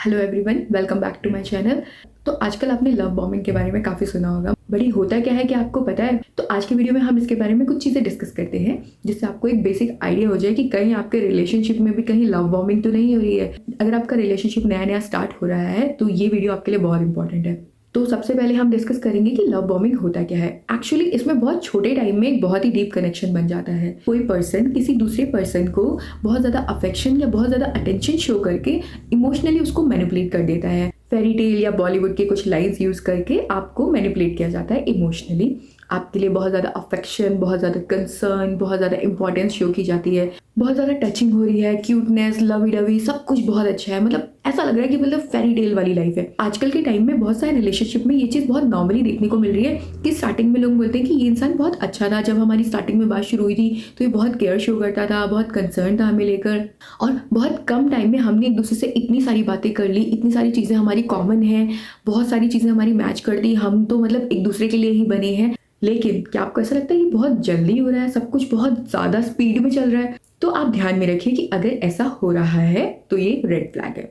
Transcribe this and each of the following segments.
Hello everyone, welcome back to my channel. तो आजकल आपने लव बॉम्बिंग के बारे में काफ़ी सुना होगा, बड़ी होता क्या है कि आपको पता है। तो आज की वीडियो में हम इसके बारे में कुछ चीज़ें डिस्कस करते हैं जिससे आपको एक बेसिक आइडिया हो जाए कि कहीं आपके रिलेशनशिप में भी कहीं लव बॉम्बिंग तो नहीं हो रही है। अगर आपका रिलेशनशिप नया नया स्टार्ट हो रहा है तो ये वीडियो आपके लिए बहुत इंपॉर्टेंट है। तो सबसे पहले हम डिस्कस करेंगे कि लव बॉम्बिंग होता क्या है। एक्चुअली इसमें बहुत छोटे टाइम में एक बहुत ही डीप कनेक्शन बन जाता है। कोई पर्सन किसी दूसरे पर्सन को बहुत ज़्यादा अफेक्शन या बहुत ज़्यादा अटेंशन शो करके इमोशनली उसको मैनिपुलेट कर देता है। फेरी टेल या बॉलीवुड के कुछ लाइन्स यूज़ करके आपको मैनिपुलेट किया जाता है इमोशनली। आपके लिए बहुत ज़्यादा अफेक्शन, बहुत ज़्यादा कंसर्न, बहुत ज़्यादा इंपॉर्टेंस शो की जाती है, बहुत ज़्यादा टचिंग हो रही है, क्यूटनेस, लवी डवी, सब कुछ बहुत अच्छा है। मतलब ऐसा लग रहा है कि मतलब फेरी टेल वाली लाइफ है। आजकल के टाइम में बहुत सारे रिलेशनशिप में ये चीज़ बहुत नॉर्मली देखने को मिल रही है कि स्टार्टिंग में लोग बोलते हैं कि ये इंसान बहुत अच्छा था, जब हमारी स्टार्टिंग में बात शुरू हुई थी तो ये बहुत केयर शो करता था, बहुत कंसर्न था हमें लेकर, और बहुत कम टाइम में हमने एक दूसरे से इतनी सारी बातें कर ली, इतनी सारी चीज़ें हमारी कॉमन हैं, बहुत सारी चीज़ें हमारी मैच कर दी, हम तो मतलब एक दूसरे के लिए ही बने हैं। लेकिन क्या आपको ऐसा लगता है कि बहुत जल्दी हो रहा है, सब कुछ बहुत ज़्यादा स्पीड में चल रहा है? तो आप ध्यान में रखिए कि अगर ऐसा हो रहा है तो ये रेड फ्लैग है।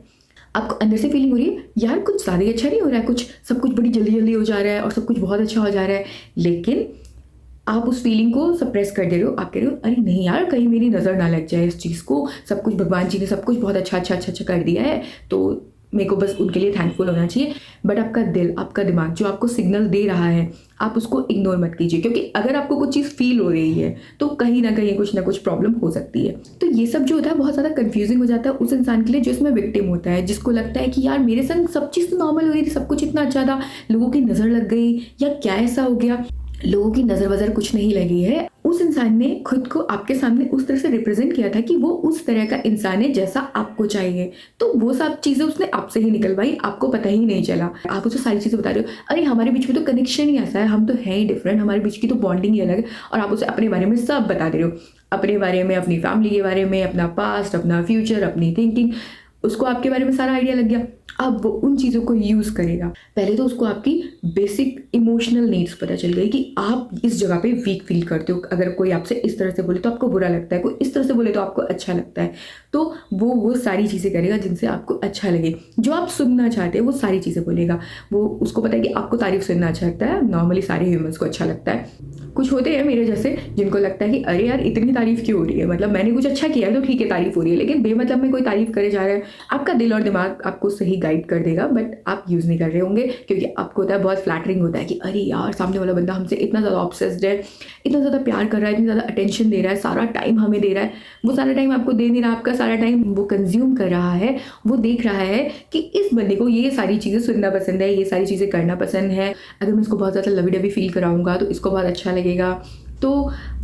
आपको अंदर से फीलिंग हो रही है यार कुछ ज़्यादा ही अच्छा नहीं हो रहा है, कुछ सब कुछ बड़ी जल्दी जल्दी हो जा रहा है और सब कुछ बहुत अच्छा हो जा रहा है, लेकिन आप उस फीलिंग को सप्रेस कर दे रहे हो। आप कह रहे हो अरे नहीं यार, कहीं मेरी नज़र ना लग जाए इस चीज़ को, सब कुछ भगवान जी ने सब कुछ बहुत अच्छा अच्छा अच्छा अच्छा कर दिया है, तो मेरे को बस उनके लिए थैंकफुल होना चाहिए। बट आपका दिल, आपका दिमाग जो आपको सिग्नल दे रहा है, आप उसको इग्नोर मत कीजिए, क्योंकि अगर आपको कुछ चीज़ फील हो रही है तो कहीं ना कुछ प्रॉब्लम हो सकती है। तो ये सब जो होता है बहुत ज़्यादा कंफ्यूजिंग हो जाता है उस इंसान के लिए जो इसमें विक्टिम होता है, जिसको लगता है कि यार मेरे संग सब चीज़ तो नॉर्मल हो रही थी, सब कुछ इतना अच्छा था, लोगों की नज़र लग गई या क्या ऐसा हो गया। लोगों की नज़र वज़र कुछ नहीं लगी है। उस इंसान ने खुद को आपके सामने उस तरह से रिप्रेजेंट किया था कि वो उस तरह का इंसान है जैसा आपको चाहिए, तो वो सब चीज़ें उसने आपसे ही निकलवाई, आपको पता ही नहीं चला। आप उसे सारी चीज़ें बता रहे हो, अरे हमारे बीच में तो कनेक्शन ही ऐसा है, हम तो हैं ही डिफरेंट, हमारे बीच की तो बॉन्डिंग ही अलग है, और आप उसे अपने बारे में सब बता दे रहे हो, अपने बारे में, अपनी फैमिली के बारे में, अपना पास्ट, अपना फ्यूचर, अपनी थिंकिंग। उसको आपके बारे में सारा आइडिया लग गया। अब वो उन चीज़ों को यूज़ करेगा। पहले तो उसको आपकी बेसिक इमोशनल नीड्स पता चल गई कि आप इस जगह पे वीक फील करते हो। अगर कोई आपसे इस तरह से बोले तो आपको बुरा लगता है, कोई इस तरह से बोले तो आपको अच्छा लगता है, तो वो सारी चीज़ें करेगा जिनसे आपको अच्छा लगे, जो आप सुनना चाहते हैं वो सारी चीज़ें बोलेगा। वो उसको पता है कि आपको तारीफ सुनना अच्छा लगता है, नॉर्मली सारे ह्यूमंस को अच्छा लगता है। कुछ होते हैं मेरे जैसे जिनको लगता है कि अरे यार इतनी तारीफ क्यों हो रही है, मतलब मैंने कुछ अच्छा किया है तो ठीक है तारीफ हो रही है, लेकिन बेमतलब में कोई तारीफ करे जा रहा है। आपका दिल और दिमाग आपको सही गाइड कर देगा, बट आप यूज़ नहीं कर रहे होंगे, क्योंकि आपको होता है बहुत फ्लैटरिंग होता है कि अरे यार सामने वाला बंदा हमसे इतना ज़्यादा ऑब्सेस्ड है, इतना ज़्यादा प्यार कर रहा है, इतनी ज़्यादा अटेंशन दे रहा है, सारा टाइम हमें दे रहा है। वो सारा टाइम आपको दे नहीं रहा, आपका सारा टाइम वो कंज्यूम कर रहा है। वो देख रहा है कि इस बंदे को ये सारी चीज़ें सुनना पसंद है, ये सारी चीज़ें करना पसंद है, अगर मैं इसको बहुत ज़्यादा लवी डवी फील कराऊंगा तो इसको बहुत अच्छा लगेगा, तो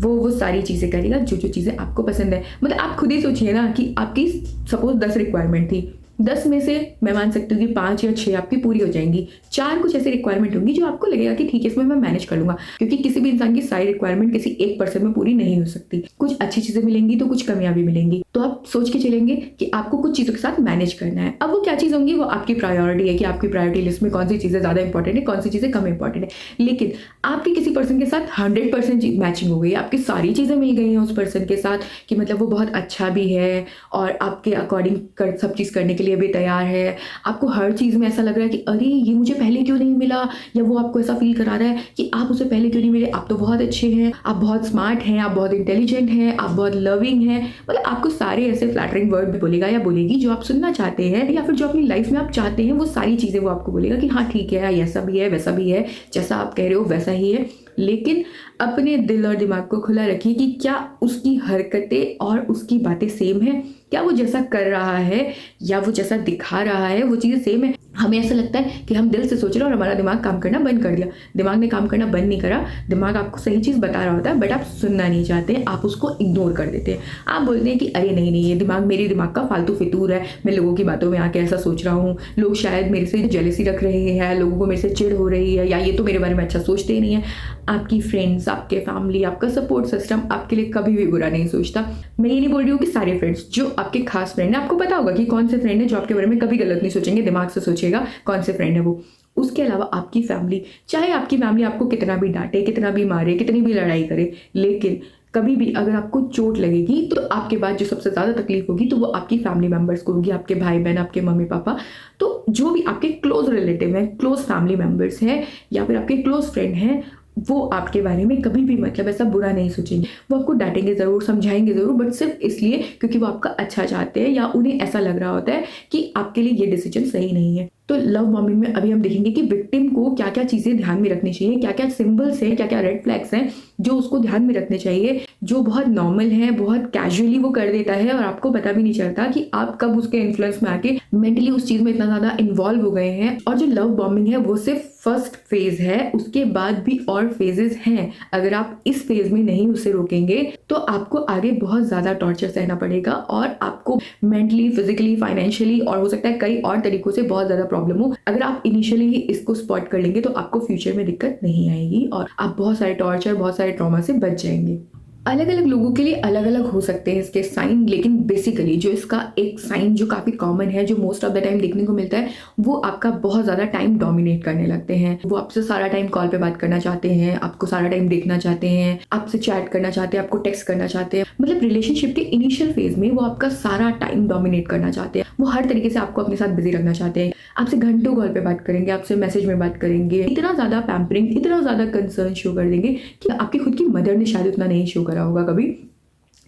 वो सारी चीज़ें करेगा जो जो चीज़ें आपको पसंद है। मतलब आप खुद ही सोचिए ना कि आपकी सपोज 10 रिक्वायरमेंट थी, 10 में से मैं मान सकती हूँ कि 5 या 6 आपकी पूरी हो जाएंगी, 4 कुछ ऐसी रिक्वायरमेंट होंगी जो आपको लगेगा कि ठीक है इसमें मैं मैनेज कर लूँगा, क्योंकि किसी भी इंसान की सारी रिक्वायरमेंट किसी एक पर्सन में पूरी नहीं हो सकती। कुछ अच्छी चीज़ें मिलेंगी तो कुछ कमियां भी मिलेंगी, तो आप सोच के चलेंगे कि आपको कुछ चीज़ों के साथ मैनेज करना है। अब वो क्या चीज़ होंगी, वो आपकी प्रायोरिटी है कि आपकी प्रायोरिटी लिस्ट में कौन सी चीज़ें ज़्यादा इंपॉर्टेंट है, कौन सी चीज़ें कम इंपॉर्टेंट है। लेकिन आपकी किसी पर्सन के साथ 100% मैचिंग हो गई, आपकी सारी चीज़ें मिल गई हैं उस पर्सन के साथ कि मतलब वो बहुत अच्छा भी है और आपके अकॉर्डिंग सब चीज़ करने के लिए भी तैयार है। आपको हर चीज़ में ऐसा लग रहा है कि अरे ये मुझे पहले क्यों नहीं मिला, या वो आपको ऐसा फील करा रहा है कि आप उसे पहले क्यों नहीं मिले, आप तो बहुत अच्छे हैं, आप बहुत स्मार्ट हैं, आप बहुत इंटेलिजेंट हैं, आप बहुत लविंग हैं। मतलब आपको सारे ऐसे फ्लैटरिंग वर्ड बोलेगा या बोलेगी जो आप सुनना चाहते हैं, या फिर जो अपनी लाइफ में आप चाहते हैं, वो सारी चीज़ें वो आपको बोलेगा कि हाँ ठीक है, ऐसा भी है, वैसा भी है, जैसा आप कह रहे हो वैसा ही है। लेकिन अपने दिल और दिमाग को खुला रखिए कि क्या उसकी हरकतें और उसकी बातें सेम है, क्या वो जैसा कर रहा है या वो जैसा दिखा रहा है वो चीज़ें सेम है। हमें ऐसा लगता है कि हम दिल से सोच रहे हैं और हमारा दिमाग काम करना बंद कर दिया। दिमाग ने काम करना बंद नहीं करा, दिमाग आपको सही चीज़ बता रहा होता है, बट आप सुनना नहीं चाहते, आप उसको इग्नोर कर देते हैं। आप बोलते हैं कि अरे नहीं नहीं, ये दिमाग मेरे दिमाग का फालतू फितूर है, मैं लोगों की बातों में आके ऐसा सोच रहा हूँ, लोग शायद मेरे से जेलसी रख रहे हैं, लोगों को मेरे से चिढ़ हो रही है, या ये तो मेरे बारे में अच्छा सोचते ही नहीं है। आपकी फ्रेंड्स, आपके फैमिली, आपका सपोर्ट सिस्टम आपके लिए कभी भी बुरा नहीं सोचता। मैं ये नहीं बोल रही हूँ कि सारे फ्रेंड्स, जो आपके खास फ्रेंड है, आपको पता होगा कि कौन से फ्रेंड है जो आपके बारे में कभी गलत नहीं सोचेंगे, दिमाग से सोचेगा कौन से फ्रेंड है वो। उसके अलावा आपकी फैमिली, चाहे आपकी फैमिली आपको कितना भी डांटे, कितना भी मारे, कितनी भी लड़ाई करे, लेकिन कभी भी अगर आपको चोट लगेगी तो आपके बाद जो सबसे ज़्यादा तकलीफ होगी तो वो आपकी फैमिली मेम्बर्स को होगी, आपके भाई बहन, आपके मम्मी पापा। तो जो भी आपके क्लोज रिलेटिव हैं, क्लोज फैमिली मेम्बर्स हैं या फिर आपके क्लोज फ्रेंड हैं, वो आपके बारे में कभी भी मतलब ऐसा बुरा नहीं सोचेंगे। वो आपको डांटेंगे ज़रूर, समझाएंगे ज़रूर, बट सिर्फ इसलिए क्योंकि वो आपका अच्छा चाहते हैं या उन्हें ऐसा लग रहा होता है कि आपके लिए ये डिसीजन सही नहीं है। तो लव बॉम्बिंग में अभी हम देखेंगे कि विक्टिम को क्या क्या चीज़ें ध्यान में रखनी चाहिए, क्या क्या सिंबल्स हैं, क्या क्या रेड फ्लैग्स हैं जो उसको ध्यान में रखने चाहिए, जो बहुत नॉर्मल है, बहुत कैजुअली वो कर देता है और आपको पता भी नहीं चलता कि आप कब उसके इन्फ्लुएंस में आके मेंटली उस चीज़ में इतना ज़्यादा इन्वॉल्व हो गए हैं। और जो लव बॉम्बिंग है वो सिर्फ फर्स्ट फेज है, उसके बाद भी और फेजेस हैं। अगर आप इस फेज में नहीं उसे रोकेंगे तो आपको आगे बहुत ज़्यादा टॉर्चर सहना पड़ेगा और आपको मेंटली, फिजिकली, फाइनेंशियली और हो सकता है कई और तरीकों से बहुत ज़्यादा प्रॉब्लम हो। अगर आप इनिशियली ही इसको स्पॉट कर लेंगे तो आपको फ्यूचर में दिक्कत नहीं आएगी और आप बहुत सारे टॉर्चर, बहुत सारे ट्रॉमा से बच जाएंगे। अलग अलग लोगों के लिए अलग अलग हो सकते हैं इसके साइन, लेकिन बेसिकली जो इसका एक साइन जो काफ़ी कॉमन है, जो मोस्ट ऑफ द टाइम देखने को मिलता है, वो आपका बहुत ज़्यादा टाइम डोमिनेट करने लगते हैं। वो आपसे सारा टाइम कॉल पे बात करना चाहते हैं, आपको सारा टाइम देखना चाहते हैं, आपसे चैट करना चाहते हैं, आपको टेक्स्ट करना चाहते हैं। मतलब रिलेशनशिप के इनिशियल फेज में वो आपका सारा टाइम डोमिनेट करना चाहते हैं। वो हर तरीके से आपको अपने साथ बिजी रखना चाहते हैं, आपसे घंटों कॉल पे बात करेंगे, आपसे मैसेज में बात करेंगे, इतना ज़्यादा पैम्परिंग, इतना ज़्यादा कंसर्न शो कर देंगे कि आपकी खुद की मदर ने शायद उतना नहीं शो करा होगा कभी।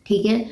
ठीक है,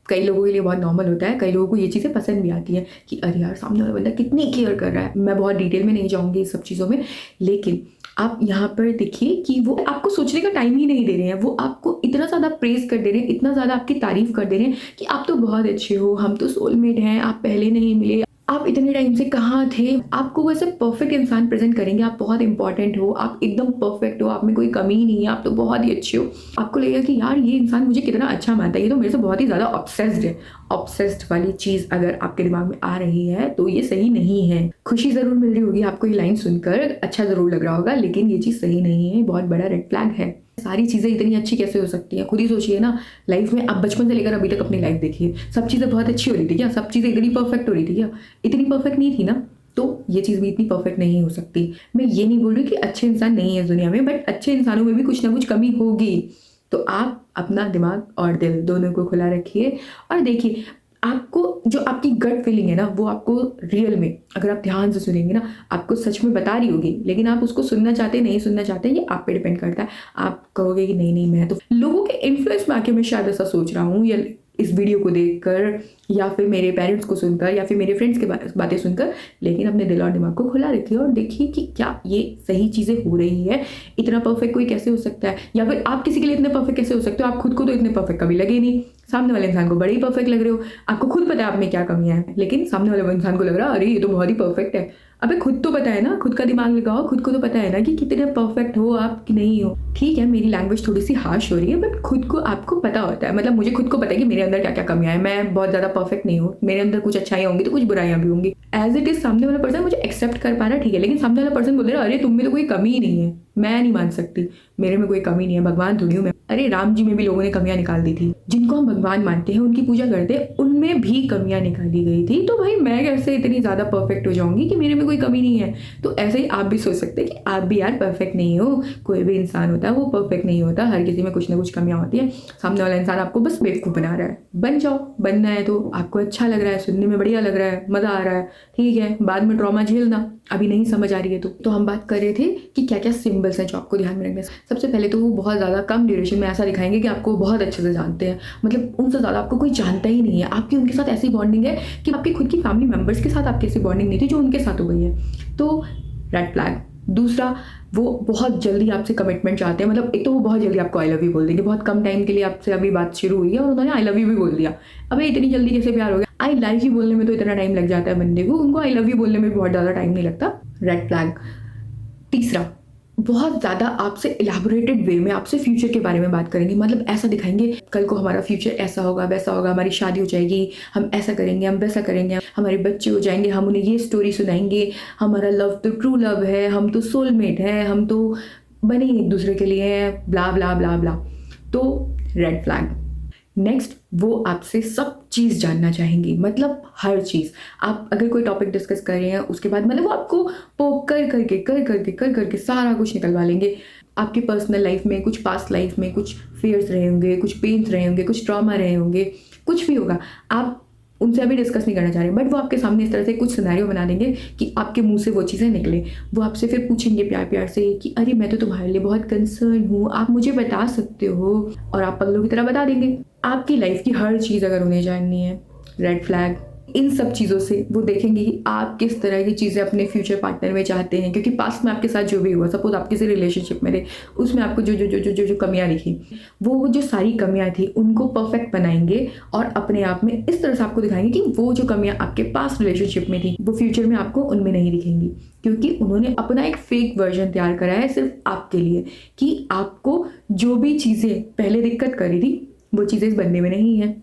कई लोगों के लिए बहुत नॉर्मल होता है, कई लोगों को ये चीज़ें पसंद भी आती हैं कि अरे यार सामने वाला बंदा कितनी केयर कर रहा है। मैं बहुत डिटेल में नहीं जाऊँगी इस सब चीज़ों में, लेकिन आप यहाँ पर देखिए कि वो आपको सोचने का टाइम ही नहीं दे रहे हैं। वो आपको इतना ज़्यादा प्रेज कर दे रहे हैं, इतना ज़्यादा आपकी तारीफ कर दे रहे हैं कि आप तो बहुत अच्छे हो, हम तो सोलमेट हैं, आप पहले नहीं मिले, आप इतने टाइम से कहाँ थे। आपको वैसे परफेक्ट इंसान प्रेजेंट करेंगे, आप बहुत इंपॉर्टेंट हो, आप एकदम परफेक्ट हो, आप में कोई कमी ही नहीं है, आप तो बहुत ही अच्छे हो। आपको लगेगा कि यार ये इंसान मुझे कितना अच्छा मानता है, ये तो मेरे से बहुत ही ज़्यादा ऑब्सेस्ड है। ऑब्सेस्ड वाली चीज़ अगर आपके दिमाग में आ रही है तो ये सही नहीं है। खुशी ज़रूर मिल रही होगी आपको ये लाइन सुनकर, अच्छा ज़रूर लग रहा होगा, लेकिन ये चीज़ सही नहीं है, बहुत बड़ा रेड फ्लैग है। सारी चीज़ें इतनी अच्छी कैसे हो सकती हैं? खुद ही सोचिए ना, लाइफ में आप बचपन से लेकर अभी तक अपनी लाइफ देखिए, सब चीज़ें बहुत अच्छी हो रही थी क्या? सब चीज़ें इतनी परफेक्ट हो रही थी क्या? इतनी परफेक्ट नहीं थी ना, तो ये चीज़ भी इतनी परफेक्ट नहीं हो सकती। मैं ये नहीं बोल रही कि अच्छे इंसान नहीं है दुनिया में, बट अच्छे इंसानों में भी कुछ ना कुछ कमी होगी। तो आप अपना दिमाग और दिल दोनों को खुला रखिए और देखिए, आपको जो आपकी गट फीलिंग है ना, वो आपको रियल में अगर आप ध्यान से सुनेंगे ना, आपको सच में बता रही होगी, लेकिन आप उसको सुनना चाहते नहीं सुनना चाहते, ये आप पे डिपेंड करता है। आप कहोगे कि नहीं नहीं, मैं तो लोगों के इन्फ्लुएंस में आके मैं शायद ऐसा सोच रहा हूँ, या इस वीडियो को देखकर या फिर मेरे पेरेंट्स को सुनकर या फिर मेरे फ्रेंड्स की बातें सुनकर, लेकिन अपने दिल और दिमाग को खुला रखिए और देखिए कि क्या ये सही चीज़ें हो रही है। इतना परफेक्ट कोई कैसे हो सकता है, या फिर आप किसी के लिए इतने परफेक्ट कैसे हो सकते हो? आप खुद को तो इतने परफेक्ट कभी लगे नहीं, सामने वाले इंसान को बड़े ही परफेक्ट लग रहे हो। आपको खुद पता है आप में क्या कमियां हैं, लेकिन सामने वाले इंसान को लग रहा है अरे ये तो बहुत ही परफेक्ट है। अबे खुद तो पता है ना, खुद का दिमाग लगाओ, खुद को तो पता है ना कि कितने परफेक्ट हो आप कि नहीं हो। ठीक है, मेरी लैंग्वेज थोड़ी सी हार्श हो रही है, बट खुद को आपको पता होता है, मतलब मुझे खुद को पता है कि मेरे अंदर क्या क्या कमियां हैं। मैं बहुत ज़्यादा परफेक्ट नहीं हूँ, मेरे अंदर कुछ अच्छाइयाँ होंगी तो कुछ बुराइयाँ भी होंगी। एज इट इज सामने वाला पर्सन मुझे एक्सेप्ट कर पा रहा है, ठीक है, लेकिन सामने वाला पर्सन बोल रहा है अरे तुम में तो कोई कमी ही नहीं है। मैं नहीं मान सकती, मेरे में कोई कमी नहीं है, भगवान थोड़ी हूँ मैं। अरे राम जी में भी लोगों ने कमियां निकाल दी थी, जिनको हम भगवान मानते हैं, उनकी पूजा करते हैं, उनमें भी कमियां निकाली गई थी। तो भाई मैं कैसे इतनी ज़्यादा परफेक्ट हो जाऊंगी कि मेरे में कोई कमी नहीं है? तो ऐसे ही आप भी सोच सकते हैं कि आप भी यार परफेक्ट नहीं हो। कोई भी इंसान होता है वो परफेक्ट नहीं होता, हर किसी में कुछ ना कुछ कमियां होती है। सामने वाला इंसान आपको बस बेवकूफ़ बना रहा है, बन जाओ। बनना है तो आपको अच्छा लग रहा है, सुनने में बढ़िया लग रहा है, मज़ा आ रहा है, ठीक है, बाद में ट्रॉमा झेलना, अभी नहीं समझ आ रही है तो हम बात कर रहे थे कि क्या क्या सिंबल्स हैं जो आपको ध्यान में रखने। सबसे पहले तो वो बहुत ज़्यादा कम ड्यूरेशन में ऐसा दिखाएंगे कि आपको बहुत अच्छे से जानते हैं, मतलब उनसे ज़्यादा आपको कोई जानता ही नहीं है। आपकी उनके साथ ऐसी बॉन्डिंग है कि आपकी खुद की फैमिली मेम्बर्स के साथ आपकी ऐसी बॉन्डिंग नहीं थी जो उनके साथ हो गई है, तो रेड फ्लैग। दूसरा, वो बहुत जल्दी आपसे कमिटमेंट चाहते हैं, मतलब एक तो वो बहुत जल्दी आपको आई लव यू बोल देंगे, बहुत कम टाइम के लिए आपसे अभी बात शुरू हुई है और उन्होंने आई लव यू भी बोल दिया। अबे इतनी जल्दी कैसे प्यार हो गया? आई लाइक यू बोलने में तो इतना टाइम लग जाता है बंदे को, उनको आई लव यू बोलने में बहुत ज़्यादा टाइम नहीं लगता। Red flag. तीसरा, बहुत ज़्यादा आपसे इलाबोरेटेड वे में आपसे फ्यूचर के बारे में बात करेंगे, मतलब ऐसा दिखाएंगे कल को हमारा फ्यूचर ऐसा होगा, वैसा होगा, हमारी शादी हो जाएगी, हम ऐसा करेंगे, हम वैसा करेंगे, हमारे बच्चे हो जाएंगे, हम उन्हें ये स्टोरी सुनाएंगे, हमारा लव तो ट्रू लव है, हम तो सोलमेट है, हम तो बने एक दूसरे के लिए, ब्ला ब्ला ब्ला ब्ला। तो रेड फ्लैग। नेक्स्ट, वो आपसे सब चीज़ जानना चाहेंगी, मतलब हर चीज़। आप अगर कोई टॉपिक डिस्कस कर रहे हैं उसके बाद मतलब वो आपको पोक कर करके सारा कुछ निकलवा लेंगे। आपकी पर्सनल लाइफ में, कुछ पास्ट लाइफ में कुछ फेयर्स रहे होंगे, कुछ पेन्स रहे होंगे, कुछ ट्रॉमा रहे होंगे, कुछ भी होगा, आप उनसे अभी डिस्कस नहीं करना चाह रहे, बट वो आपके सामने इस तरह से कुछ सिनेरियो बना देंगे कि आपके मुंह से वो चीज़ें निकले। वो आपसे फिर पूछेंगे प्यार प्यार से कि अरे मैं तो तुम्हारे लिए बहुत कंसर्न हूँ, आप मुझे बता सकते हो, और आप पगलों की तरह बता देंगे। आपकी लाइफ की हर चीज़ अगर उन्हें जाननी है, रेड फ्लैग, इन सब चीज़ों से वो देखेंगे कि आप किस तरह की चीज़ें अपने फ्यूचर पार्टनर में चाहते हैं, क्योंकि पास्ट में आपके साथ जो भी हुआ, सपोज आप किसी रिलेशनशिप में रहे, उसमें आपको जो जो जो जो जो जो कमियाँ दिखी, वो जो सारी कमियाँ थी उनको परफेक्ट बनाएंगे और अपने आप में इस तरह से आपको दिखाएंगे कि वो जो कमियाँ आपके पास्ट रिलेशनशिप में थी वो फ्यूचर में आपको उनमें नहीं दिखेंगी, क्योंकि उन्होंने अपना एक फेक वर्जन तैयार करा है सिर्फ आपके लिए, कि आपको जो भी चीज़ें पहले दिक्कत करी थी वो चीज़ें इस बंदे में नहीं है।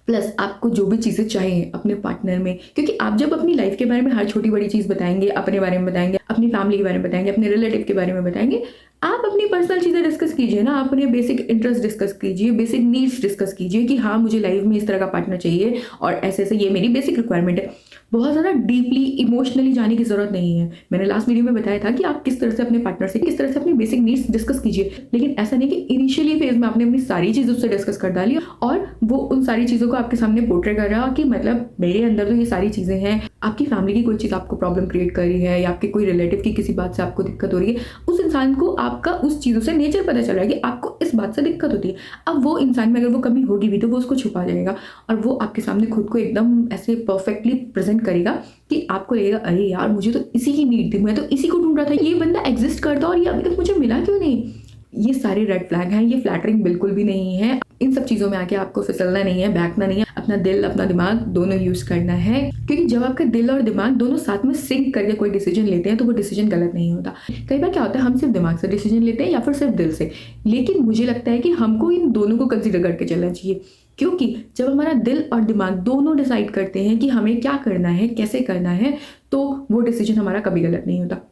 प्लस आपको जो भी चीज़ें चाहिए अपने पार्टनर में, क्योंकि आप जब अपनी लाइफ के बारे में हर छोटी बड़ी चीज़ बताएंगे, अपने बारे में बताएंगे, अपनी फैमिली के बारे में बताएंगे, अपने रिलेटिव के बारे में बताएंगे, आप अपनी पर्सनल चीज़ें डिस्कस कीजिए ना, अपने बेसिक इंटरेस्ट डिस्कस कीजिए, बेसिक नीड्स डिस्कस कीजिए कि हाँ मुझे लाइफ में इस तरह का पार्टनर चाहिए और ऐसे ऐसे ये मेरी बेसिक रिक्वायरमेंट है। बहुत ज़्यादा डीपली इमोशनली जाने की ज़रूरत नहीं है। मैंने लास्ट वीडियो में बताया था कि आप किस तरह से अपने पार्टनर से किस तरह से अपनी बेसिक नीड्स डिस्कस कीजिए, लेकिन ऐसा नहीं कि इनिशियली फेज में आपने अपनी सारी चीज़ उससे डिस्कस कर डाली और वो उन सारी चीज़ों को आपके सामने पोर्ट्रे कर रहा कि मतलब मेरे अंदर तो ये सारी चीज़ें हैं, आपकी फैमिली की कोई चीज़ आपको प्रॉब्लम क्रिएट कर रही है या आपके कोई रिलेटिव की किसी बात से आपको दिक्कत हो रही है, उस इंसान को आपका उस चीज़ों से नेचर पता चल रहा है कि आपको इस बात से दिक्कत होती है। अब वो इंसान में अगर वो कमी होगी भी तो वो उसको छुपा जाएगा और वो आपके सामने खुद को एकदम ऐसे परफेक्टली प्रेजेंट करेगा कि आपको लगेगा अरे यार मुझे तो इसी की नीड थी, मैं तो इसी को ढूंढ रहा था, ये बंदा एग्जिस्ट करता और ये अभी तक मुझे मिला क्यों नहीं। ये सारे रेड फ्लैग हैं, ये फ्लैटरिंग बिल्कुल भी नहीं है। इन सब चीज़ों में आके आपको फिसलना नहीं है, बहकना नहीं है, अपना दिल अपना दिमाग दोनों यूज़ करना है, क्योंकि जब आपका दिल और दिमाग दोनों साथ में सिंक करके कोई डिसीजन लेते हैं तो वो डिसीजन गलत नहीं होता। कई बार क्या होता है हम सिर्फ दिमाग से डिसीजन लेते हैं या फिर सिर्फ दिल से, लेकिन मुझे लगता है कि हमको इन दोनों को कंसिडर करके चलना चाहिए, क्योंकि जब हमारा दिल और दिमाग दोनों डिसाइड करते हैं कि हमें क्या करना है, कैसे करना है, तो वो डिसीजन हमारा कभी गलत नहीं होता।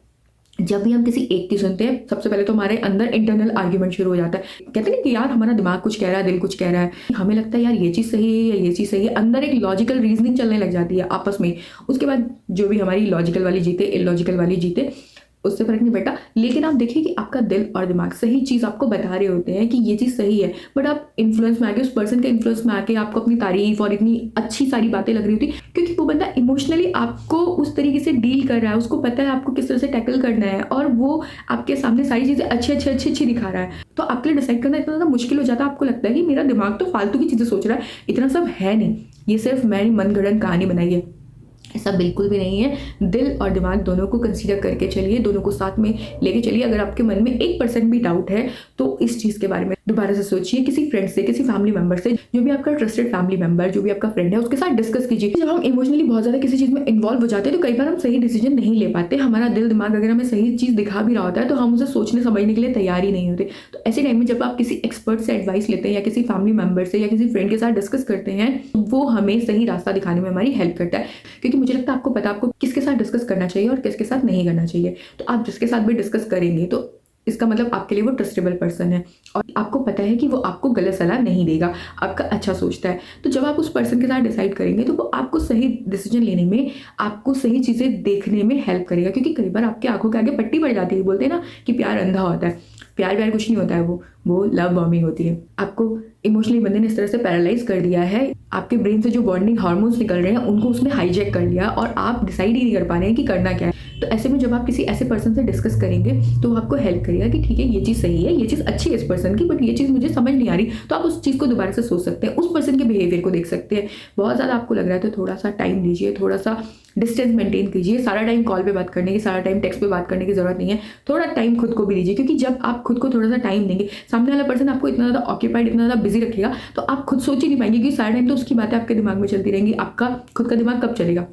जब भी हम किसी एक की सुनते हैं सबसे पहले तो हमारे अंदर इंटरनल आर्ग्यूमेंट शुरू हो जाता है। कहते हैं कि यार हमारा दिमाग कुछ कह रहा है, दिल कुछ कह रहा है, हमें लगता है यार ये चीज़ सही है या ये चीज़ सही है, अंदर एक लॉजिकल रीजनिंग चलने लग जाती है आपस में। उसके बाद जो भी हमारी लॉजिकल वाली जीते, इलॉजिकल वाली जीते, उससे फर्क नहीं पड़ता। लेकिन आप देखिए कि आपका दिल और दिमाग सही चीज़ आपको बता रहे होते हैं कि ये चीज़ सही है, बट आप इन्फ्लुएंस में आके, उस पर्सन के इन्फ्लुएंस में आके आपको अपनी तारीफ और इतनी अच्छी सारी बातें लग रही होती, क्योंकि वो बंदा इमोशनली आपको उस तरीके से डील कर रहा है, उसको पता है आपको किस तरह से टैकल करना है और वो आपके सामने सारी चीज़ें अच्छी दिखा रहा है। तो आपके लिए डिसाइड करना इतना ज़्यादा मुश्किल हो जाता है। आपको लगता है कि मेरा दिमाग तो फालतू की चीज़ें सोच रहा है, इतना सब है नहीं, ये सिर्फ मैंने मनगढ़ंत कहानी बनाई है। ऐसा बिल्कुल भी नहीं है। दिल और दिमाग दोनों को कंसीडर करके चलिए, दोनों को साथ में लेके चलिए। अगर आपके मन में 1% भी डाउट है तो इस चीज़ के बारे में दोबारा से सोचिए, किसी फ्रेंड से, किसी फैमिली मेंबर से, जो भी आपका ट्रस्टेड फैमिली मेंबर, जो भी आपका फ्रेंड है, उसके साथ डिस्कस कीजिए। जब हम इमोशनली बहुत ज़्यादा किसी चीज़ में इन्वॉल्व हो जाते हैं तो कई बार हम सही डिसीजन नहीं ले पाते। हमारा दिल दिमाग अगर हमें सही चीज़ दिखा भी रहा होता है तो हम उसे सोचने समझने के लिए तैयार ही नहीं होते। तो ऐसे टाइम में जब आप किसी एक्सपर्ट से एडवाइस लेते हैं या किसी फैमिली मेंबर से या किसी फ्रेंड के साथ डिस्कस करते हैं, वो हमें सही रास्ता दिखाने में हमारी हेल्प करता है। क्योंकि मुझे लगता है आपको पता आपको किसके साथ डिस्कस करना चाहिए और किसके साथ नहीं करना चाहिए। तो आप जिसके साथ भी डिस्कस करेंगे तो इसका मतलब आपके लिए वो ट्रस्टेबल पर्सन है और आपको पता है कि वो आपको गलत सलाह नहीं देगा, आपका अच्छा सोचता है। तो जब आप उस पर्सन के साथ डिसाइड करेंगे तो वो आपको सही डिसीजन लेने में, आपको सही चीज़ें देखने में हेल्प करेगा। क्योंकि कई बार आपकी आंखों के आगे पट्टी पड़ जाती है। बोलते हैं ना कि प्यार अंधा होता है, प्यार कुछ नहीं होता है, वो लव बॉम्बिंग होती है। आपको इमोशनली बंदे ने इस तरह से पैरालाइज कर दिया है, आपके ब्रेन से जो बॉन्डिंग हार्मोन्स निकल रहे हैं उनको उसने हाईजैक कर लिया और आप डिसाइड ही नहीं कर पा रहे हैं कि करना क्या है। तो ऐसे में जब आप किसी ऐसे पर्सन से डिस्कस करेंगे तो वो आपको हेल्प करेगा कि ठीक है ये चीज़ सही है, ये चीज़ अच्छी है इस पर्सन की, बट ये चीज़ मुझे समझ नहीं आ रही। तो आप उस चीज़ को दोबारा से सोच सकते हैं, उस पर्सन के बिहेवियर को देख सकते हैं। बहुत ज़्यादा आपको लग रहा है तो थोड़ा सा टाइम लीजिए, थोड़ा सा डिस्टेंस मेंटेन कीजिए। सारा टाइम कॉल पे बात करने की, सारा टाइम टेक्स्ट पे बात करने की जरूरत नहीं है। थोड़ा टाइम खुद को भी दीजिए, क्योंकि जब आप खुद को थोड़ा सा टाइम देंगे, सामने वाला पर्सन आपको इतना ज़्यादा ऑक्यूपाइड, इतना ज़्यादा बिजी रखेगा तो आप खुद सोच ही नहीं पाएंगे, कि सारा टाइम तो उसकी बातें आपके दिमाग में चलती रहेंगी, आपका खुद का दिमाग कब चलेगा।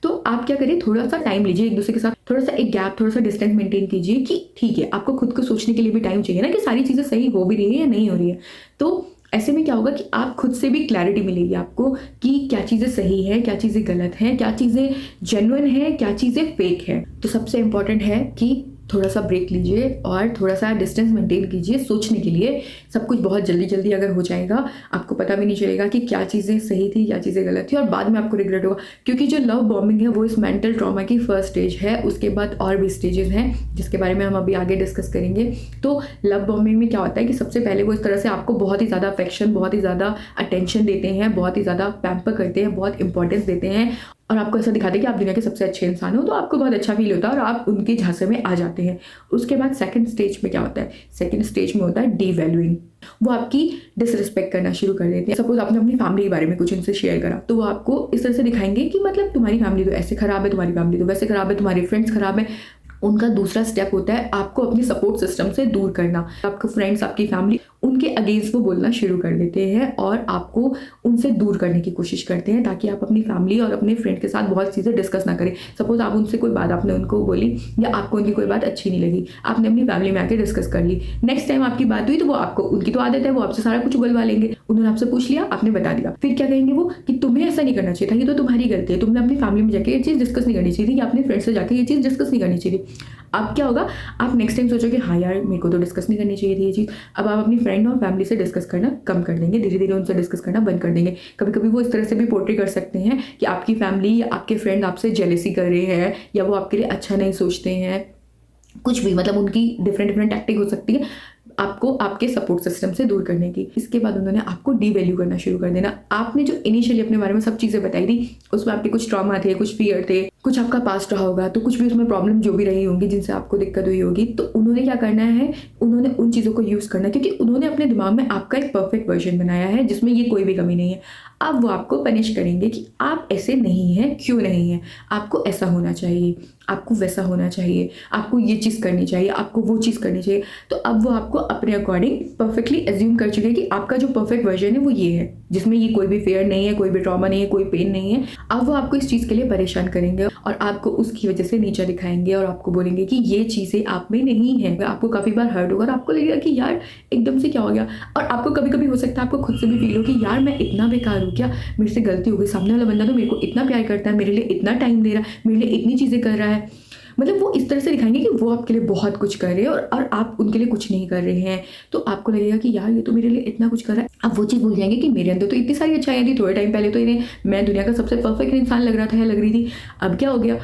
तो आप क्या करिए, थोड़ा सा टाइम लीजिए एक दूसरे के साथ, थोड़ा सा एक गैप, थोड़ा सा डिस्टेंस मेंटेन कीजिए कि ठीक है आपको खुद को सोचने के लिए भी टाइम चाहिए ना, कि सारी चीज़ें सही हो भी रही है या नहीं हो रही है। तो ऐसे में क्या होगा कि आप खुद से भी क्लैरिटी मिलेगी आपको कि क्या चीज़ें सही है, क्या चीज़ें गलत हैं, क्या चीज़ें जेन्युइन है, क्या चीज़ें फेक है। तो सबसे इम्पॉर्टेंट है कि थोड़ा सा ब्रेक लीजिए और थोड़ा सा डिस्टेंस मेंटेन कीजिए सोचने के लिए। सब कुछ बहुत जल्दी जल्दी अगर हो जाएगा, आपको पता भी नहीं चलेगा कि क्या चीज़ें सही थी, क्या चीज़ें गलत थी, और बाद में आपको रिग्रेट होगा। क्योंकि जो लव बॉम्बिंग है वो इस मेंटल ट्रॉमा की फर्स्ट स्टेज है, उसके बाद और भी स्टेजेस हैं जिसके बारे में हम अभी आगे डिस्कस करेंगे। तो लव बॉम्बिंग में क्या होता है कि सबसे पहले वो इस तरह से आपको बहुत ही ज़्यादा अफेक्शन, बहुत ही ज़्यादा अटेंशन देते हैं, बहुत ही ज़्यादा पैम्पर करते हैं, बहुत इंपॉर्टेंस देते हैं, और आपको ऐसा दिखाते हैं कि आप दुनिया के सबसे अच्छे इंसान हो, तो आपको बहुत अच्छा फील होता है और आप उनके झांसे में आ जाते हैं। उसके बाद सेकंड स्टेज में क्या होता है? सेकंड स्टेज में होता है डीवैल्यूइंग। वो आपकी डिसरिस्पेक्ट करना शुरू कर देते हैं। सपोज आपने अपनी फैमिली के बारे में कुछ उनसे शेयर करा, तो वो आपको इस तरह से दिखाएंगे कि मतलब तुम्हारी फैमिली तो ऐसे खराब है, तुम्हारी फैमिली तो वैसे खराब है, तुम्हारे फ्रेंड्स खराब है। उनका दूसरा स्टेप होता है आपको अपने सपोर्ट सिस्टम से दूर करना। आपको फ्रेंड्स, आपकी फैमिली, उनके अगेंस्ट वो बोलना शुरू कर देते हैं और आपको उनसे दूर करने की कोशिश करते हैं ताकि आप अपनी फैमिली और अपने फ्रेंड के साथ बहुत चीज़ें डिस्कस ना करें। सपोज आप उनसे कोई बात आपने उनको बोली या आपको उनकी कोई बात अच्छी नहीं लगी, आपने अपनी फैमिली में आके डिस्कस कर ली। नेक्स्ट टाइम आपकी बात हुई तो वो आपको, उनकी तो आदत है, वो आपसे सारा कुछ बुलवा लेंगे। उन्होंने आपसे पूछ लिया, आपने बता दिया, फिर क्या कहेंगे वो कि तुम्हें ऐसा नहीं करना चाहिए था, ये तो तुम्हारी गलती है, तुमने अपनी फैमिली में जाके ये चीज़ डिस्कस नहीं करनी चाहिए थी, या अपने फ्रेंड से जाकर ये चीज़ डिस्कस नहीं करनी चाहिए थी। अब क्या होगा? आप नेक्स्ट टाइम सोचोगे हाँ यार मेरे को तो डिस्कस नहीं करनी चाहिए थी ये चीज़। अब आप अपनी फ्रेंड और फैमिली से डिस्कस करना कम कर देंगे, धीरे धीरे उनसे डिस्कस करना बंद कर देंगे। कभी कभी वो इस तरह से भी पोर्ट्रे कर सकते हैं कि आपकी फैमिली या आपके फ्रेंड आपसे जेलेसी कर रहे हैं या वो आपके लिए अच्छा नहीं सोचते हैं, कुछ भी, मतलब उनकी डिफरेंट डिफरेंट टैक्टिक हो सकती है आपको आपके सपोर्ट सिस्टम से दूर करने की। इसके बाद उन्होंने आपको डीवैल्यू करना शुरू कर देना। आपने जो इनिशियली अपने बारे में सब चीज़ें बताई थी, उसमें आपके कुछ ट्रॉमा थे, कुछ फियर थे, कुछ आपका पास्ट रहा होगा, तो कुछ भी उसमें प्रॉब्लम जो भी रही होंगी जिनसे आपको दिक्कत हुई होगी, तो उन्होंने क्या करना है, उन्होंने उन चीज़ों को यूज़ करना है क्योंकि उन्होंने अपने दिमाग में आपका एक परफेक्ट वर्जन बनाया है जिसमें ये कोई भी कमी नहीं है। अब वो आपको पनिश करेंगे कि आप ऐसे नहीं हैं, क्यों नहीं है, आपको ऐसा होना चाहिए, आपको वैसा होना चाहिए, आपको ये चीज़ करनी चाहिए, आपको वो चीज़ करनी चाहिए। तो अब वो आपको अपने अकॉर्डिंग परफेक्टली एज्यूम कर चुके हैं कि आपका जो परफेक्ट वर्जन है वो ये है, जिसमें ये कोई भी फेयर नहीं है, कोई भी ट्रॉमा नहीं है, कोई पेन नहीं है। अब वो आपको इस चीज़ के लिए परेशान करेंगे और आपको उसकी वजह से नीचा दिखाएंगे और आपको बोलेंगे कि ये चीज़ें आप में नहीं है। आपको काफ़ी बार हर्ट होगा और आपको लगेगा कि यार एकदम से क्या हो गया, और आपको कभी कभी हो सकता है आपको खुद से भी फील हो कि यार मैं इतना बेकार हूँ क्या, मेरे से गलती हो गई, सामने वाला बंदा तो मेरे को इतना प्यार करता है, मेरे लिए इतना टाइम दे रहा है, मेरे लिए इतनी चीज़ें कर रहा है। मतलब वो इस तरह से दिखाएंगे कि वो आपके लिए बहुत कुछ कर रहे हैं और आप उनके लिए कुछ नहीं कर रहे हैं। तो आपको लगेगा कि यार ये तो मेरे लिए इतना कुछ कर रहा है। आप वो चीज़ भूल जाएंगे कि मेरे अंदर तो इतनी सारी अच्छाइयाँ थी, थोड़े टाइम पहले तो इन्हें मैं दुनिया का सबसे परफेक्ट इंसान लग रहा था या लग रही थी। अब क्या हो गया?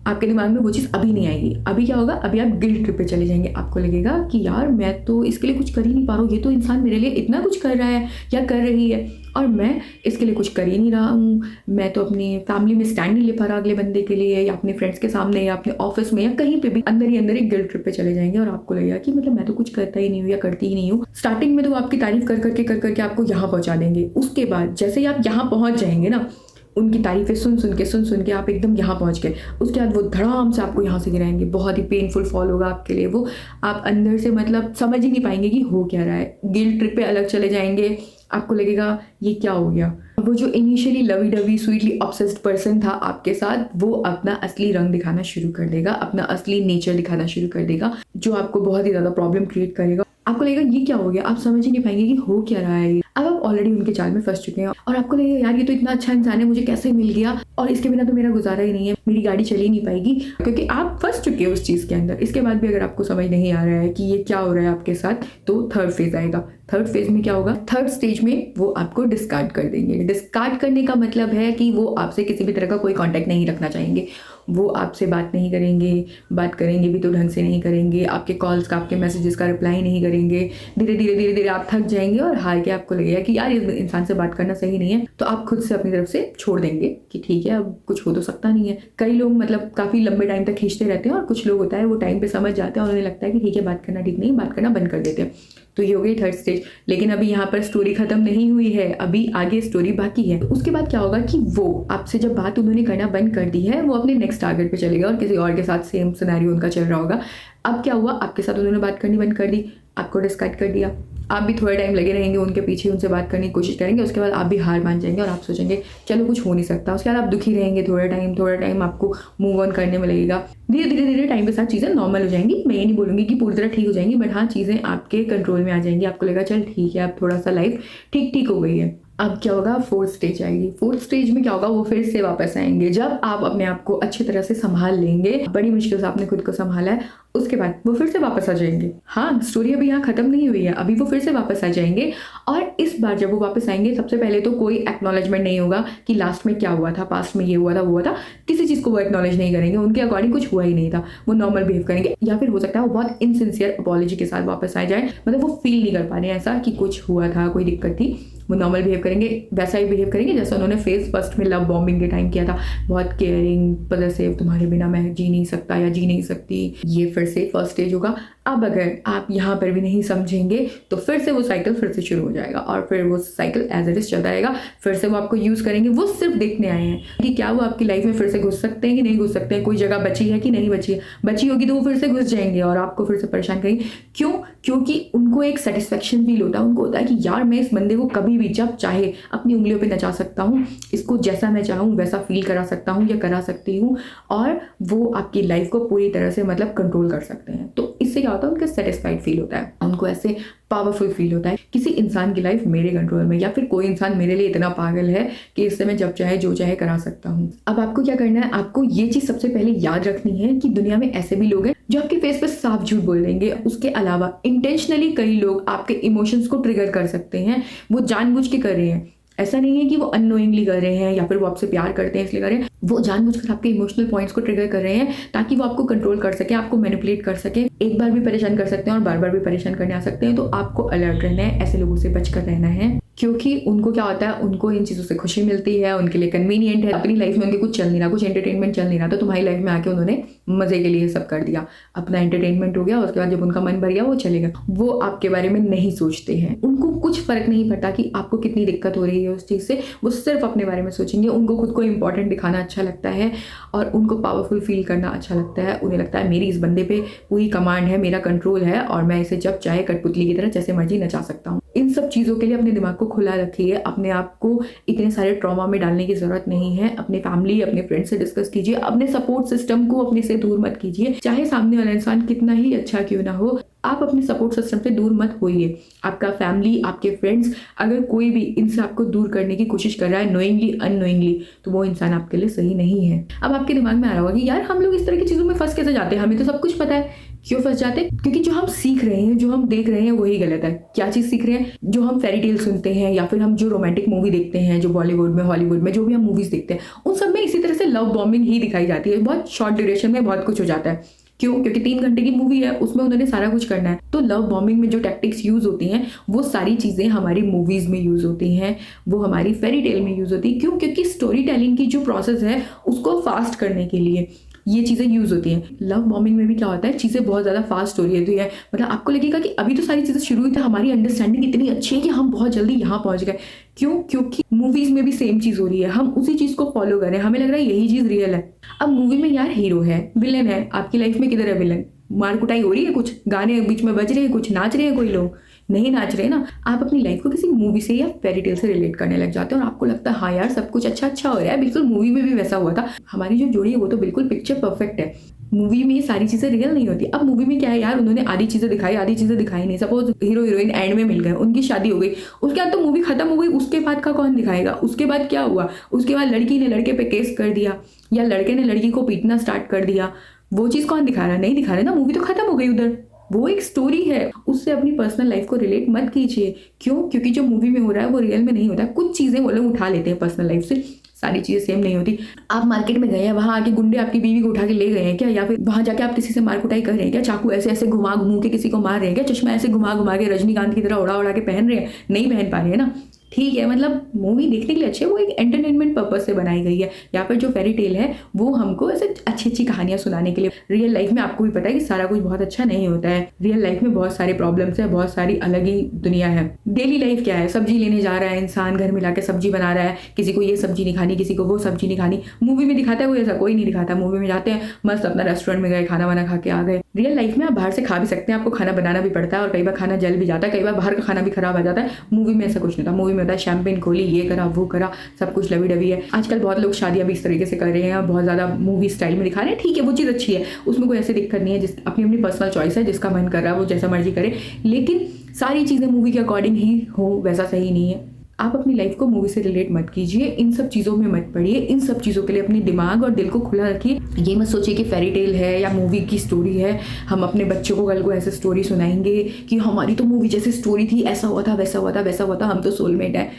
आपके दिमाग में वो चीज़ अभी नहीं आएगी। अभी क्या होगा? अभी आप गिल्ट ट्रिप पे चले जाएंगे। आपको लगेगा कि यार मैं तो इसके लिए कुछ कर ही नहीं पा रहा हूँ, ये तो इंसान मेरे लिए इतना कुछ कर रहा है या कर रही है और मैं इसके लिए कुछ कर ही नहीं रहा हूँ। मैं तो अपनी फैमिली में स्टैंड नहीं ले पा रहा अगले बंदे के लिए, या अपने फ्रेंड्स के सामने, या अपने ऑफिस में, या कहीं पे भी अंदर ही अंदर एक गिल्ट ट्रिप पे चले जाएंगे और आपको लगेगा कि मतलब मैं तो कुछ करता ही नहीं हूँ या करती ही नहीं हूँ। स्टार्टिंग में तो वो आपकी तारीफ कर करके आपको यहाँ पहुँचा देंगे। उसके बाद जैसे ही आप यहाँ पहुँच जाएंगे ना, उनकी तारीफें सुन के आप एकदम यहाँ पहुँच गए, उसके बाद वो धड़ाम से आपको यहाँ से गिराएंगे। बहुत ही पेनफुल फॉल होगा आपके लिए वो। आप अंदर से मतलब समझ ही नहीं पाएंगे कि हो क्या रहा है। गिल्ट ट्रिप पे अलग चले जाएंगे। आपको लगेगा ये क्या हो गया। वो जो initially lovey dovey sweetly obsessed person था आपके साथ, वो अपना असली रंग दिखाना शुरू कर देगा, अपना असली नेचर दिखाना शुरू कर देगा, जो आपको बहुत ही ज़्यादा प्रॉब्लम क्रिएट करेगा। आपको लगेगा ये क्या हो गया, आप समझ ही नहीं पाएंगे कि हो क्या रहा है। अब आप ऑलरेडी उनके जाल में फंस चुके हैं और आपको लगेगा यार ये तो इतना अच्छा इंसान है, मुझे कैसे मिल गया, और इसके बिना तो मेरा गुजारा ही नहीं है, मेरी गाड़ी चली नहीं पाएगी, क्योंकि आप फंस चुके हो उस चीज़ के अंदर। इसके बाद भी अगर आपको समझ नहीं आ रहा है कि ये क्या हो रहा है आपके साथ, तो थर्ड फेज आएगा। थर्ड फेज में क्या होगा? थर्ड स्टेज में वो आपको डिस्कार्ड कर देंगे। डिस्कार्ड करने का मतलब है कि वो आपसे किसी भी तरह का कोई कांटेक्ट नहीं रखना चाहेंगे। वो आपसे बात नहीं करेंगे, बात करेंगे भी तो ढंग से नहीं करेंगे, आपके कॉल्स का, आपके मैसेजेस का रिप्लाई नहीं करेंगे। धीरे धीरे आप थक जाएंगे और हार के आपको लगेगा कि यार इस इंसान से बात करना सही नहीं है, तो आप खुद से अपनी तरफ से छोड़ देंगे कि ठीक है अब कुछ हो तो सकता नहीं है। कई लोग मतलब काफ़ी लंबे टाइम तक खींचते रहते हैं और कुछ लोग होता है वो टाइम पे समझ जाते हैं और उन्हें लगता है कि ठीक है बात करना ठीक नहीं, बात करना बंद कर देते हैं। तो ये हो गई थर्ड स्टेज। लेकिन अभी यहाँ पर स्टोरी खत्म नहीं हुई है, अभी आगे स्टोरी बाकी है। उसके बाद क्या होगा कि वो आपसे जब बात उन्होंने करना बंद कर दी है, वो अपने नेक्स्ट टारगेट पे चलेगा और किसी और के साथ सेम सिनेरियो उनका चल रहा होगा। अब क्या हुआ? आपके साथ उन्होंने बात करनी बंद कर दी, आपको डिस्कार्ड कर दिया। आप भी थोड़ा टाइम लगे रहेंगे उनके पीछे, उनसे बात करने की कोशिश करेंगे। उसके बाद आप भी हार मान जाएंगे और आप सोचेंगे चलो कुछ हो नहीं सकता। उसके बाद आप दुखी रहेंगे थोड़ा टाइम आपको मूव ऑन करने में लगेगा। धीरे धीरे टाइम के साथ चीज़ें नॉर्मल हो जाएंगी। मैं ये नहीं बोलूँगी कि पूरी तरह ठीक हो जाएंगी, बट हाँ चीज़ें आपके कंट्रोल में आ जाएंगी। आपको लगेगा चल ठीक है अब थोड़ा सा लाइफ ठीक हो गई है। अब क्या होगा, फोर्थ स्टेज आएगी। फोर्थ स्टेज में क्या होगा, वो फिर से वापस आएंगे। जब आप अपने आप को अच्छी तरह से संभाल लेंगे, बड़ी मुश्किल से आपने खुद को संभाला है, उसके बाद वो फिर से वापस आ जाएंगे। हाँ, स्टोरी अभी यहाँ खत्म नहीं हुई है, अभी वो फिर से वापस आ जाएंगे। और इस बार जब वो वापस आएंगे, सबसे पहले तो कोई एक्नॉलेजमेंट नहीं होगा कि लास्ट में क्या हुआ था, पास्ट में ये हुआ था वो हुआ था, किसी चीज़ को वो एक्नॉलेज नहीं करेंगे। उनके अकॉर्डिंग कुछ हुआ ही नहीं था, वो नॉर्मल बिहेव करेंगे। या फिर हो सकता है वो बहुत इनसिंसियर अपॉलॉजी के साथ वापस आ जाए, मतलब वो फील नहीं कर पा रहे हैं ऐसा कि कुछ हुआ था, कोई दिक्कत थी। वो नॉर्मल बिहेव करेंगे, वैसा ही बिहेव करेंगे जैसा उन्होंने फेज फर्स्ट में लव बॉम्बिंग के टाइम किया था, बहुत केयरिंग, पॉसेसिव, तुम्हारे बिना मैं जी नहीं सकता या जी नहीं सकती। ये फिर से फर्स्ट स्टेज होगा। अब अगर आप यहाँ पर भी नहीं समझेंगे तो फिर से वो साइकिल फिर से शुरू हो जाएगा और फिर वो साइकिल एज इट इज चलता रहेगा। फिर से वो आपको यूज़ करेंगे, वो सिर्फ देखने आए हैं कि क्या वो आपकी लाइफ में फिर से घुस सकते हैं कि नहीं घुस सकते हैं, कोई जगह बची है कि नहीं बची है। बची होगी तो वो फिर से घुस जाएंगे और आपको फिर से परेशान करेंगे। क्यों? क्योंकि उनको एक सेटिस्फेक्शन फील होता है, उनको होता है कि यार मैं इस बंदे को कभी भी जब चाहे अपनी उंगलियों पे नचा सकता हूँ, इसको जैसा मैं चाहूँ वैसा फील करा सकता हूँ या करा सकती हूँ, और वो आपकी लाइफ को पूरी तरह से मतलब कंट्रोल कर सकते हैं। तो इससे क्या होता है, उनका सेटिस्फाइड फील होता है, उनको ऐसे पावरफुल फील होता है, किसी इंसान की लाइफ मेरे कंट्रोल में, या फिर कोई इंसान मेरे लिए इतना पागल है कि इससे मैं जब चाहे जो चाहे करा सकता हूँ। अब आपको क्या करना है, आपको ये चीज़ सबसे पहले याद रखनी है कि दुनिया में ऐसे भी लोग हैं जो आपके फेस पे साफ झूठ बोल देंगे। उसके अलावा इंटेंशनली कई लोग आपके इमोशंस को ट्रिगर कर सकते हैं, वो जानबूझ के कर रहे हैं। ऐसा नहीं है कि वो अननोइंगली कर रहे हैं या फिर वो आपसे प्यार करते हैं इसलिए कर रहे हैं, वो जानबूझकर आपके इमोशनल पॉइंट्स को ट्रिगर कर रहे हैं ताकि वो आपको कंट्रोल कर सके, आपको मैनिपुलेट कर सके। एक बार भी परेशान कर सकते हैं और बार बार भी परेशान करने आ सकते हैं। तो आपको अलर्ट रहना है, ऐसे लोगों से बचकर रहना है, क्योंकि उनको क्या होता है, उनको इन चीज़ों से खुशी मिलती है, उनके लिए कन्वीनियंट है। अपनी लाइफ में उनके कुछ चल नहीं रहा, कुछ एंटरटेनमेंट चल नहीं रहा, तो तुम्हारी लाइफ में आके उन्होंने मजे के लिए सब कर दिया, अपना एंटरटेनमेंट हो गया। उसके बाद जब उनका मन भर गया वो चले गए। वो आपके बारे में नहीं सोचते हैं, उनको कुछ फर्क नहीं पड़ता कि आपको कितनी दिक्कत हो रही है उस चीज़ से, वो सिर्फ अपने बारे में सोचेंगे। उनको खुद को इंपॉर्टेंट दिखाना अच्छा लगता है और उनको पावरफुल फील करना अच्छा लगता है। उन्हें लगता है मेरी इस बंदे पे पूरी कमांड है, मेरा कंट्रोल है और मैं इसे जब चाहे कठपुतली की तरह जैसे मर्जी नचा सकता हूँ। इन सब चीज़ों के लिए अपने दिमाग को खुला रखिए, अपने आप को इतने सारे ट्रॉमा में डालने की जरूरत नहीं है। अपने फैमिली, अपने फ्रेंड से डिस्कस कीजिए, अपने सपोर्ट सिस्टम को अपने से दूर मत कीजिए। चाहे सामने वाला इंसान कितना ही अच्छा क्यों ना हो, आप अपने सपोर्ट सिस्टम से दूर मत होइए। आपका फैमिली, आपके फ्रेंड्स, अगर कोई भी इनसे आपको दूर करने की कोशिश कर रहा है नोइंगली अननोइंगली, तो वो इंसान आपके लिए सही नहीं है। अब आपके दिमाग में आ रहा होगा कि यार हम लोग इस तरह की चीज़ों में फंस कैसे जाते हैं, हमें तो सब कुछ पता है। क्यों फंस जाते हैं? क्योंकि जो हम सीख रहे हैं, जो हम देख रहे हैं वही गलत है। क्या चीज़ सीख रहे हैं? जो हम फेरी टेल सुनते हैं या फिर हम जो रोमांटिक मूवी देखते हैं, जो बॉलीवुड में, हॉलीवुड में जो भी हम मूवीज़ देखते हैं, उन सब में इसी तरह से लव बॉम्बिंग ही दिखाई जाती है। बहुत शॉर्ट ड्यूरेशन में बहुत कुछ हो जाता है। क्यों? क्योंकि 3 घंटे की मूवी है, उसमें उन्होंने सारा कुछ करना है। तो लव बॉम्बिंग में जो टैक्टिक्स यूज होती हैं वो सारी चीज़ें हमारी मूवीज में यूज होती हैं, वो हमारी फेरी टेल में यूज होती है। क्यों? क्योंकि स्टोरी टेलिंग की जो प्रोसेस है उसको फास्ट करने के लिए ये चीज़ें यूज होती हैं। लव बॉम्बिंग में भी क्या होता है, चीज़ें बहुत ज़्यादा फास्ट हो रही है, मतलब आपको लगेगा कि अभी तो सारी चीज़ें शुरू हुई थी, हमारी अंडरस्टैंडिंग इतनी अच्छी है कि हम बहुत जल्दी यहाँ पहुँच गए। क्यों? क्योंकि मूवीज में भी सेम चीज़ हो रही है, हम उसी चीज़ को फॉलो कर रहे हैं, हमें लग रहा है यही चीज़ रियल है। अब मूवी में यार हीरो है, विलन है, आपकी लाइफ में किधर है विलन? मार कुटाई हो रही है, कुछ गाने बीच में बज रहे हैं, कुछ नाच रहे हैं, कोई लोग नहीं नाच रहे ना। आप अपनी लाइफ को किसी मूवी से या फेरी टेल से रिलेट करने लग जाते हैं और आपको लगता है हाँ यार सब कुछ अच्छा अच्छा हो रहा है, बिल्कुल मूवी में भी वैसा हुआ था। हमारी जो जोड़ी है वो तो बिल्कुल पिक्चर परफेक्ट है। मूवी में ये सारी चीज़ें रियल नहीं होती। अब मूवी में क्या है यार, उन्होंने आधी चीज़ें दिखाई, आधी चीज़ें दिखाई नहीं। सपोज हीरो हीरोइन एंड में मिल गए, उनकी शादी हो गई, उसके बाद तो मूवी खत्म हो गई। उसके बाद का कौन दिखाएगा? उसके बाद क्या हुआ? उसके बाद लड़की ने लड़के पे केस कर दिया या लड़के ने लड़की को पीटना स्टार्ट कर दिया, वो चीज़ कौन दिखा रहा है? नहीं दिखा रहे ना, मूवी तो खत्म हो गई उधर। वो एक स्टोरी है, उससे अपनी पर्सनल लाइफ को रिलेट मत कीजिए। क्यों? क्योंकि जो मूवी में हो रहा है वो रियल में नहीं होता है। कुछ चीज़ें वो लोग उठा लेते हैं पर्सनल लाइफ से, सारी चीज़ें सेम नहीं होती। आप मार्केट में गए हैं, वहाँ आके गुंडे आपकी बीवी को उठा के ले गए हैं क्या? या फिर वहाँ जाके आप किसी से मार कुटाई कर रहे हैं क्या? चाकू ऐसे ऐसे घुमा घुमा के किसी को मार रहे हैं क्या? चश्मा ऐसे घुमा घुमा के रजनीकांत की तरह उड़ा उड़ा के पहन रहे हैं? नहीं पहन पा रहे हैं ना। ठीक है, मतलब मूवी देखने के लिए अच्छी है, वो एक एंटरटेनमेंट पर्पज से बनाई गई है। या फिर जो फेरी टेल है वो हमको ऐसे अच्छी अच्छी कहानियां सुनाने के लिए। रियल लाइफ में आपको भी पता है कि सारा कुछ बहुत अच्छा नहीं होता है। रियल लाइफ में बहुत सारे प्रॉब्लम्स है, बहुत सारी अलग ही दुनिया है। डेली लाइफ क्या है, सब्जी लेने जा रहा है इंसान, घर में लाके सब्जी बना रहा है, किसी को ये सब्जी नहीं खानी, किसी को वो सब्जी नहीं खानी। मूवी में दिखाता है वो, ऐसा कोई नहीं दिखाता। मूवी में जाते हैं मस्त अपना रेस्टोरेंट में गए, खाना वाना खा के आ गए। रियल लाइफ में आप बाहर से खा भी सकते हैं, आपको खाना बनाना भी पड़ता है और कई बार खाना जल भी जाता है, कई बार बाहर का खाना भी खराब आ जाता है। मूवी में ऐसा कुछ नहीं था। मूवी में होता है शैम्पेन खोली, ये करा वो करा, सब कुछ लवी डवी है। आजकल बहुत लोग शादियां भी इस तरीके से कर रहे हैं, बहुत ज़्यादा मूवी स्टाइल में दिखा रहे हैं। ठीक है, वो चीज़ अच्छी है, उसमें कोई ऐसी दिक्कत नहीं है। जिस अपनी अपनी पर्सनल चॉइस है, जिसका मन कर रहा है वो जैसा मर्जी करे, लेकिन सारी चीज़ें मूवी के अकॉर्डिंग ही हो वैसा सही नहीं है। आप अपनी लाइफ को मूवी से रिलेट मत कीजिए, इन सब चीज़ों में मत पड़िए, इन सब चीज़ों के लिए अपनी दिमाग और दिल को खुला रखिए। ये मत सोचिए कि फेरी टेल है या मूवी की स्टोरी है, हम अपने बच्चों को कल को ऐसे स्टोरी सुनाएंगे कि हमारी तो मूवी जैसी स्टोरी थी, ऐसा हुआ था, वैसा हुआ था, वैसा हुआ था, हम तो सोलमेट है।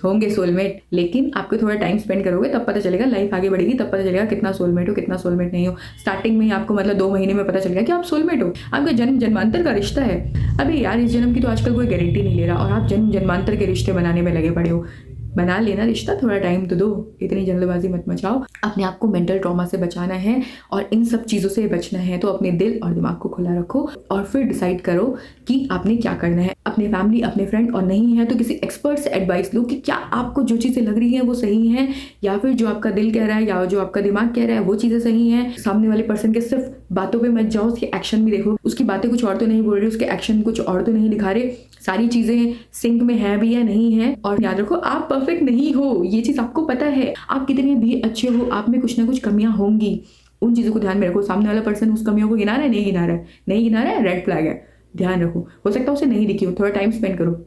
होंगे सोलमेट, लेकिन आपको थोड़ा टाइम स्पेंड करोगे तब पता चलेगा, लाइफ आगे बढ़ेगी तब पता चलेगा कितना सोलमेट हो, कितना सोलमेट नहीं हो। स्टार्टिंग में ही आपको मतलब 2 महीने में पता चल गया कि आप सोलमेट हो, आपका जन्म जन्मांतर का रिश्ता है। अबे यार, इस जन्म की तो आजकल कोई गारंटी नहीं ले रहा और आप जन्म जन्मांतर के रिश्ते बनाने में लगे पड़े हो। बना लेना रिश्ता, थोड़ा टाइम तो दो, इतनी जल्दबाजी मत मचाओ। अपने आप को मेंटल ट्रॉमा से बचाना है और इन सब चीज़ों से बचना है तो अपने दिल और दिमाग को खुला रखो और फिर डिसाइड करो कि आपने क्या करना है। अपने फैमिली, अपने फ्रेंड और नहीं है तो किसी एक्सपर्ट से एडवाइस लो कि क्या आपको जो चीज़ें लग रही हैं वो सही हैं या फिर जो आपका दिल कह रहा है या जो आपका दिमाग कह रहा है वो चीज़ें सही हैं। सामने वाले पर्सन के सिर्फ बातों पे मत जाओ, उसके एक्शन भी देखो, उसकी बातें कुछ और तो नहीं बोल रही, उसके एक्शन कुछ और तो नहीं दिखा रहे, सारी चीज़ें सिंक में है भी या नहीं है। और याद रखो, आप परफेक्ट नहीं हो, ये चीज़ आपको पता है। आप कितने भी अच्छे हो, आप में कुछ ना कुछ कमियां होंगी, उन चीज़ों को ध्यान में रखो। सामने वाला पर्सन उस कमियों को गिना रहा है, नहीं गिना रहा है, नहीं गिना रहा है, रेड फ्लैग है, ध्यान रखो। हो सकता है उसे नहीं दिखी हो, थोड़ा टाइम स्पेंड करो,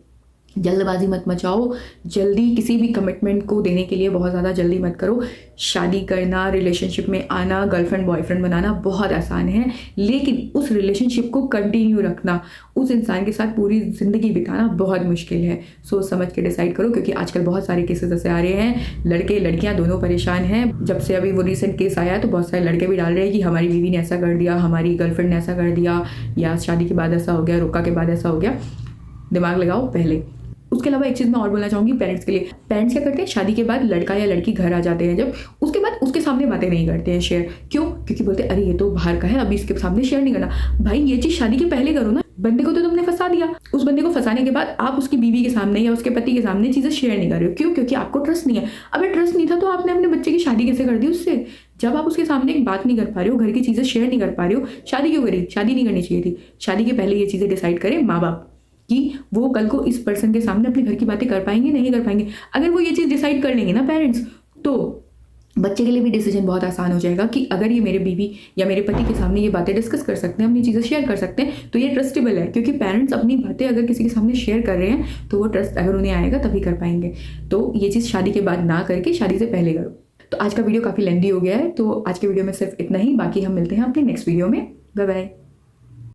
जल्दबाजी मत मचाओ, जल्दी किसी भी कमिटमेंट को देने के लिए बहुत ज़्यादा जल्दी मत करो। शादी करना, रिलेशनशिप में आना, गर्लफ्रेंड बॉयफ्रेंड बनाना बहुत आसान है, लेकिन उस रिलेशनशिप को कंटिन्यू रखना, उस इंसान के साथ पूरी ज़िंदगी बिताना बहुत मुश्किल है। सोच समझ के डिसाइड करो, क्योंकि आजकल बहुत सारे केसेस ऐसे आ रहे हैं, लड़के लड़कियां दोनों परेशान हैं। जब से अभी वो रिसेंट केस आया तो बहुत सारे लड़के भी डाल रहे हैं कि हमारी बीवी ने ऐसा कर दिया, हमारी गर्लफ्रेंड ने ऐसा कर दिया, या शादी के बाद ऐसा हो गया, रोका के बाद ऐसा हो गया। दिमाग लगाओ पहले। उसके अलावा एक चीज़ मैं और बोलना चाहूँगी पेरेंट्स के लिए। पेरेंट्स क्या करते हैं, शादी के बाद लड़का या लड़की घर आ जाते हैं जब, उसके बाद उसके सामने बातें नहीं करते हैं शेयर। क्यों? क्योंकि बोलते हैं अरे ये तो बाहर का है, अभी इसके सामने शेयर नहीं करना। भाई ये चीज़ शादी के पहले करो ना। बंदे को तो तुमने फंसा दिया, उस बंदे को फंसाने के बाद आप उसकी बीवी के सामने या उसके पति के सामने चीज़ें शेयर नहीं कर रहे हो। क्यों? क्योंकि आपको ट्रस्ट नहीं है। अगर ट्रस्ट नहीं था तो आपने अपने बच्चे की शादी कैसे कर दी उससे? जब आप उसके सामने एक बात नहीं कर पा रहे हो, घर की चीज़ें शेयर नहीं कर पा रहे हो, शादी क्यों करी? शादी नहीं करनी चाहिए थी। शादी के पहले ये चीज़ें डिसाइड करें माँ बाप कि वो कल को इस पर्सन के सामने अपने घर की बातें कर पाएंगे, नहीं कर पाएंगे। अगर वो ये चीज़ डिसाइड कर लेंगे ना पेरेंट्स, तो बच्चे के लिए भी डिसीजन बहुत आसान हो जाएगा कि अगर ये मेरे बीवी या मेरे पति के सामने ये बातें डिस्कस कर सकते हैं, अपनी चीज़ें शेयर कर सकते हैं, तो ये ट्रस्टेबल है। क्योंकि पेरेंट्स अपनी बातें अगर किसी के सामने शेयर कर रहे हैं तो वो ट्रस्ट अगर उन्हें आएगा तभी कर पाएंगे। तो ये चीज़ शादी के बाद ना करके शादी से पहले करो। तो आज का वीडियो काफ़ी लेंदी हो गया है, तो आज के वीडियो में सिर्फ इतना ही। बाकी हम मिलते हैं अपने नेक्स्ट वीडियो में। Bye bye.